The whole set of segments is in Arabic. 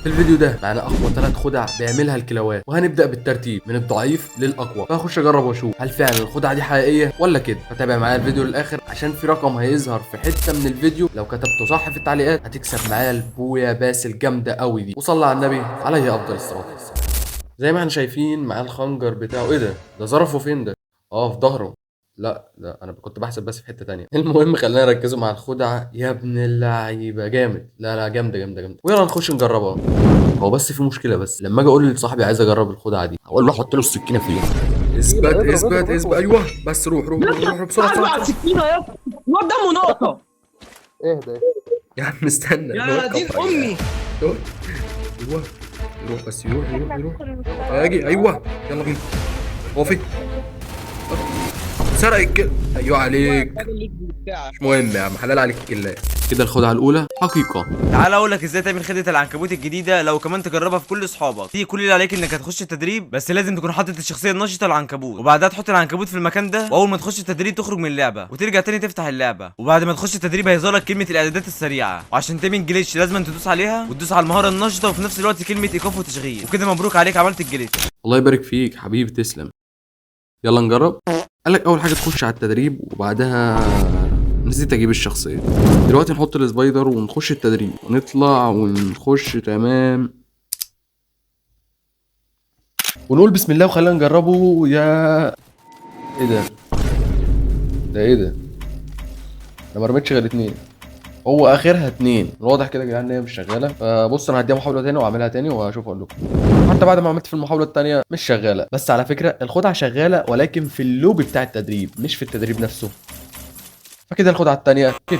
في الفيديو ده معانا اقوى 3 خدع بيعملها الكلاوات، وهنبدا بالترتيب من الضعيف للاقوى، فهخش اجرب واشوف هل فعلا الخدعه دي حقيقيه ولا كده. فتابع معايا الفيديو للاخر عشان في رقم هيظهر في حته من الفيديو، لو كتبته صح في التعليقات هتكسب معايا البويا باس الجامده قوي دي. وصلى على النبي عليه افضل الصلاه والسلام. زي ما احنا شايفين معاه الخنجر بتاعه. ايه ده ظرفه فين ده؟ اه في ظهره. لا ده انا كنت بحسب بس في حته تانية. المهم خلينا نركزوا مع الخدعه يا ابن اللعيبه. جامد. لا لا جامده جامده جامده. ويلا نخش نجربها. هو بس في مشكله، بس لما اجي اقول لصاحبي عايز اجرب الخدعه دي اقول له حط له السكينه فين. اثبت اضرب اثبت اضرب اثبت. اضرب. ايوه بس روح روح روح روح بسرعه تعال بسرعه على بسرعه. السكينه يا اسطى، الواد دمه نقطه. اهدى. يا عم استنى يا الواد دين كفر يا امي. جدعان. ايوه يروح بس يروح يروح احنا يروح. ندخل المستشفى. اجي ايوه يلا بينا. هو فين؟ سرق الكل. ايوه عليك. مش مهم يا عم حلال عليك الكلاية. كده الخدعة الأولى حقيقة. تعال اقول لك ازاي تعمل خدة العنكبوت الجديدة، لو كمان تجربها في كل اصحابك. دي كل اللي عليك انك هتخش التدريب، بس لازم تكون حاطط الشخصية النشطة العنكبوت، وبعدها تحط العنكبوت في المكان ده، واول ما تخش التدريب تخرج من اللعبة وترجع تاني تفتح اللعبة. وبعد ما تخش التدريب هيظهر لك كلمة الاعدادات السريعة، وعشان تعمل جليتش لازم تدوس عليها وتدوس على المهارة النشطة، وفي نفس الوقت كلمة ايقاف وتشغيل. وكده مبروك عليك عملت الجليتش. الله يبارك فيك حبيبي تسلم. يلا نجرب. قالك أول حاجة تخش على التدريب، وبعدها نسيت أجيب الشخصية. دلوقتي نحط السبايدر ونخش التدريب ونطلع ونخش تمام، ونقول بسم الله وخلينا نجربه. يا ايه ده؟ ده ايه ده؟ انا ما رميتش غير 2. هو اخرها 2. واضح كده يا جدعان ان هي مش شغاله. فبص انا هديها محاوله تاني واعملها تاني وهشوف اقول لكم. حتى بعد ما عملت في المحاوله التانيه مش شغاله. بس على فكره الخدعه شغاله، ولكن في اللوب بتاع التدريب مش في التدريب نفسه. فكده الخدعه التانيه كده.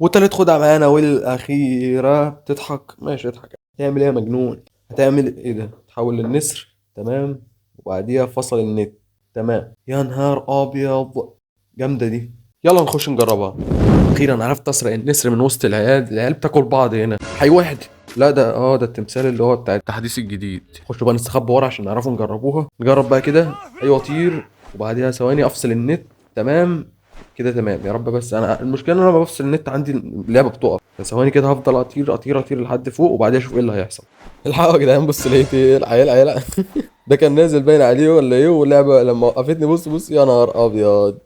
وتالت خدعه معانا والاخيره. بتضحك ماشي اضحك. هتعمل ايه يا مجنون؟ هتعمل ايه ده؟ تحول للنسر تمام، وبعديها فصل النت تمام. يا نهار ابيض جامده دي. يلا نخش نجربها. اخيرا عرفت اسرق النسر من وسط العيال بتاكل بعض هنا. حي واحد. لا ده ده التمثال اللي هو بتاع التحديث الجديد. خش بقى نستخبى ورا عشان نعرفوا نجربوها. نجرب بقى كده. ايوه طير، وبعديها ثواني افصل النت تمام كده تمام. يا رب بس انا المشكله ان انا لما بفصل النت عندي اللعبه بتقف. ثواني كده هفضل اطير اطير اطير لحد فوق، وبعديها اشوف ايه اللي هيحصل. الحقوا يا جدعان بص لقيت ايه العيال ده كان نازل باين عليه ولا ايه، واللعبه لما وقفتني بص بص يا نهار ابيض.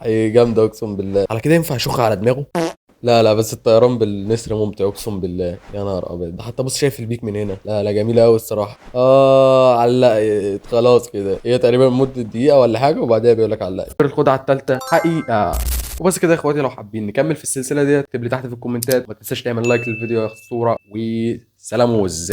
ايه جامده اقسم بالله. على كده ينفع اشوخ على دماغه؟ لا لا بس الطيران بالنسر ممتع اقسم بالله. يا نهار ابيض ده حتى بص شايف البيك من هنا. لا لا جميله قوي الصراحه. علقت خلاص كده. هي تقريبا مده دقيقه ولا حاجه وبعدها بيقول لك علقت. الخدعه الثالثه حقيقه. وبس كده يا اخواتي، لو حابين نكمل في السلسله دي اكتب لي تحت في الكومنتات. ما تنساش تعمل لايك للفيديو يا اسطوره، وسلام وز.